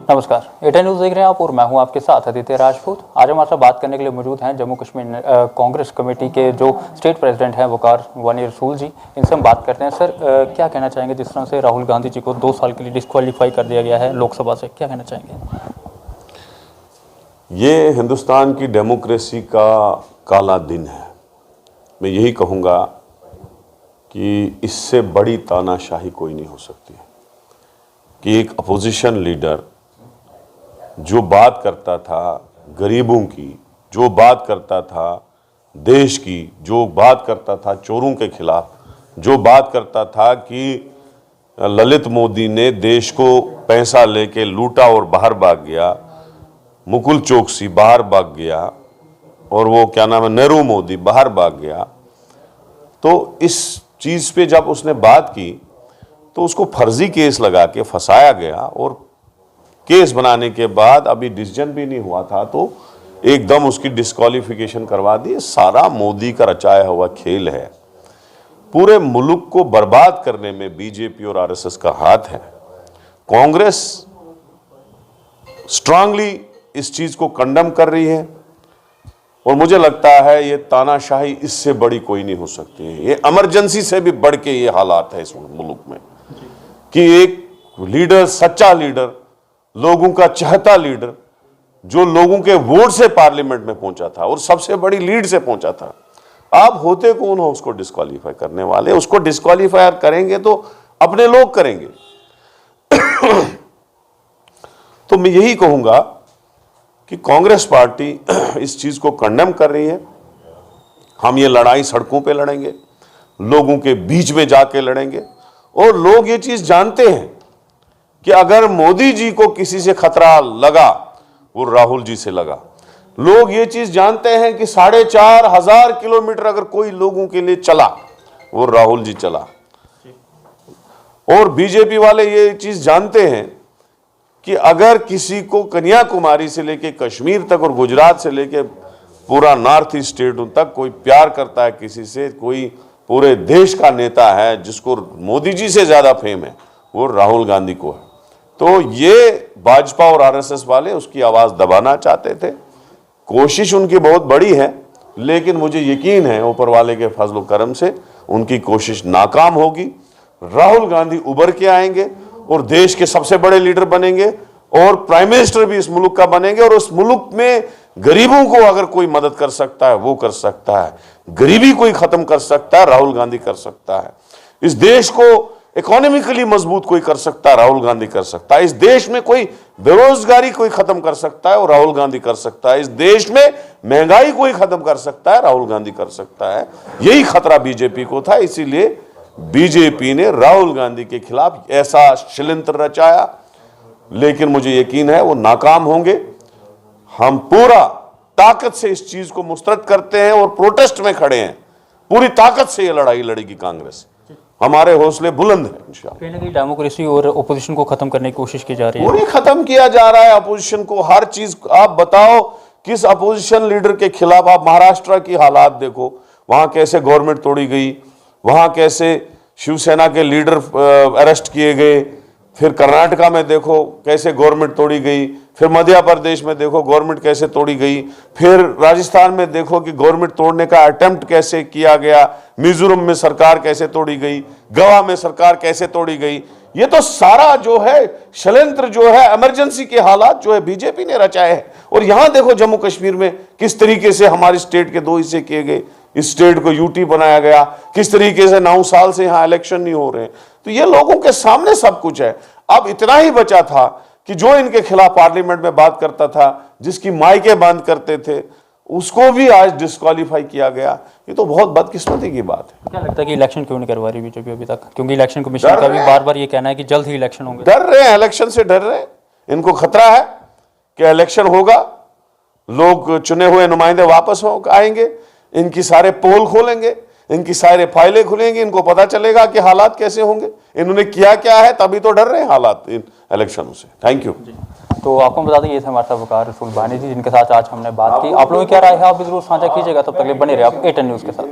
नमस्कार, एटा न्यूज़ देख रहे हैं आप और मैं हूं आपके साथ आदित्य राजपूत। आज हमारे साथ बात करने के लिए मौजूद हैं जम्मू कश्मीर कांग्रेस कमेटी के जो स्टेट प्रेसिडेंट हैं वकार वानी रसूल जी। इनसे हम बात करते हैं। सर, क्या कहना चाहेंगे जिस तरह से राहुल गांधी जी को 2 साल के लिए डिस्क्वालीफाई कर दिया गया है लोकसभा से, क्या कहना चाहेंगे? ये हिंदुस्तान की डेमोक्रेसी का काला दिन है। मैं यही कहूँगा कि इससे बड़ी तानाशाही कोई नहीं हो सकती है कि एक अपोजिशन लीडर जो बात करता था गरीबों की, जो बात करता था देश की, जो बात करता था चोरों के खिलाफ, जो बात करता था कि ललित मोदी ने देश को पैसा लेके लूटा और बाहर भाग गया, मुकुल चोकसी बाहर भाग गया और वो क्या नाम है नेहरू मोदी बाहर भाग गया, तो इस चीज़ पे जब उसने बात की तो उसको फर्जी केस लगा के फंसाया गया और केस बनाने के बाद अभी डिसीजन भी नहीं हुआ था तो एकदम उसकी डिस्क्वालिफिकेशन करवा दी। सारा मोदी का रचाया हुआ खेल है। पूरे मुल्क को बर्बाद करने में बीजेपी और आरएसएस का हाथ है। कांग्रेस स्ट्रांगली इस चीज को कंडम कर रही है और मुझे लगता है ये तानाशाही इससे बड़ी कोई नहीं हो सकती है। ये इमरजेंसी से भी बढ़ के ये हालात है इस मुल्क में कि एक लीडर, सच्चा लीडर, लोगों का चाहता लीडर, जो लोगों के वोट से पार्लियामेंट में पहुंचा था और सबसे बड़ी लीड से पहुंचा था, आप होते कौन हो उसको डिस्क्वालीफाई करने वाले? उसको डिस्क्वालीफाई करेंगे तो अपने लोग करेंगे। तो मैं यही कहूंगा कि कांग्रेस पार्टी इस चीज को कंडेम कर रही है। हम ये लड़ाई सड़कों पे लड़ेंगे, लोगों के बीच में जाके लड़ेंगे और लोग ये चीज जानते हैं कि अगर मोदी जी को किसी से खतरा लगा वो राहुल जी से लगा। लोग ये चीज जानते हैं कि 4,500 किलोमीटर अगर कोई लोगों के लिए चला वो राहुल जी चला। और बीजेपी वाले ये चीज जानते हैं कि अगर किसी को कन्याकुमारी से लेके कश्मीर तक और गुजरात से लेके पूरा नॉर्थ ईस्ट स्टेट तक कोई प्यार करता है किसी से, कोई पूरे देश का नेता है जिसको मोदी जी से ज्यादा फेम है, वो राहुल गांधी को है। तो ये भाजपा और आरएसएस वाले उसकी आवाज दबाना चाहते थे। कोशिश उनकी बहुत बड़ी है, लेकिन मुझे यकीन है ऊपर वाले के फजल करम से उनकी कोशिश नाकाम होगी। राहुल गांधी उभर के आएंगे और देश के सबसे बड़े लीडर बनेंगे और प्राइम मिनिस्टर भी इस मुल्क का बनेंगे और उस मुल्क में गरीबों को अगर कोई मदद कर सकता है वो कर सकता है। गरीबी कोई खत्म कर सकता है, राहुल गांधी कर सकता है। इस देश को इकोनॉमिकली मजबूत कोई कर सकता है, राहुल गांधी कर सकता है। इस देश में कोई बेरोजगारी कोई खत्म कर सकता है और राहुल गांधी कर सकता है। इस देश में महंगाई कोई खत्म कर सकता है, राहुल गांधी कर सकता है। यही खतरा बीजेपी को था, इसीलिए बीजेपी ने राहुल गांधी के खिलाफ ऐसा षड्यंत्र रचाया, लेकिन मुझे यकीन है वो नाकाम होंगे। हम पूरा ताकत से इस चीज को मुस्तरद करते हैं और प्रोटेस्ट में खड़े हैं। पूरी ताकत से ये लड़ाई लड़ेगी कांग्रेस। हमारे हौसले बुलंद हैं इंशाअल्लाह। कहीं ना कहीं डेमोक्रेसी और ओपोजिशन को खत्म करने की कोशिश की जा रही है। पूरी खत्म किया जा रहा है अपोजिशन को। हर चीज आप बताओ किस अपोजिशन लीडर के खिलाफ। आप महाराष्ट्र की हालात देखो, वहां कैसे गवर्नमेंट तोड़ी गई, वहां कैसे शिवसेना के लीडर अरेस्ट किए गए। फिर कर्नाटका में देखो कैसे गवर्नमेंट तोड़ी गई। फिर मध्य प्रदेश में देखो गवर्नमेंट कैसे तोड़ी गई। फिर राजस्थान में देखो कि गवर्नमेंट तोड़ने का अटेम्प्ट कैसे किया गया। मिजोरम में सरकार कैसे तोड़ी गई, गोवा में सरकार कैसे तोड़ी गई। ये तो सारा जो है षड्यंत्र जो है, इमरजेंसी के हालात जो है बीजेपी ने रचाए हैं। और यहां देखो जम्मू कश्मीर में किस तरीके से हमारे स्टेट के 2 हिस्से किए गए, इस स्टेट को यूटी बनाया गया, किस तरीके से 9 साल से यहां इलेक्शन नहीं हो रहे। तो ये लोगों के सामने सब कुछ है। अब इतना ही बचा था कि जो इनके खिलाफ पार्लियामेंट में बात करता था, जिसकी माइकें बंद करते थे, उसको भी आज डिस्क्वालीफाई किया गया। ये तो बहुत बदकिस्मती की बात है। क्या लगता है कि इलेक्शन क्यों नहीं करवा रही बीजेपी अभी तक? क्योंकि इलेक्शन कमीशन का भी बार बार ये कहना है कि जल्द ही इलेक्शन होंगे। डर रहे हैं, इलेक्शन से डर रहे हैं। इनको खतरा है कि इलेक्शन होगा, लोग चुने हुए नुमाइंदे वापस आएंगे, इनकी सारे पोल खोलेंगे, इनकी सारे फाइलें खुलेंगी, इनको पता चलेगा कि हालात कैसे होंगे, इन्होंने किया क्या है। तभी तो डर रहे हैं हालात इन इलेक्शनों से। Thank you. तो आपको बता दें ये थे हमारे साथ वकार रसूल वानी जी, जिनके साथ आज हमने बात की। आप लोगों की क्या राय है आप भी जरूर साझा कीजिएगा। तब तक बने रहे आप एटा न्यूज़ के साथ।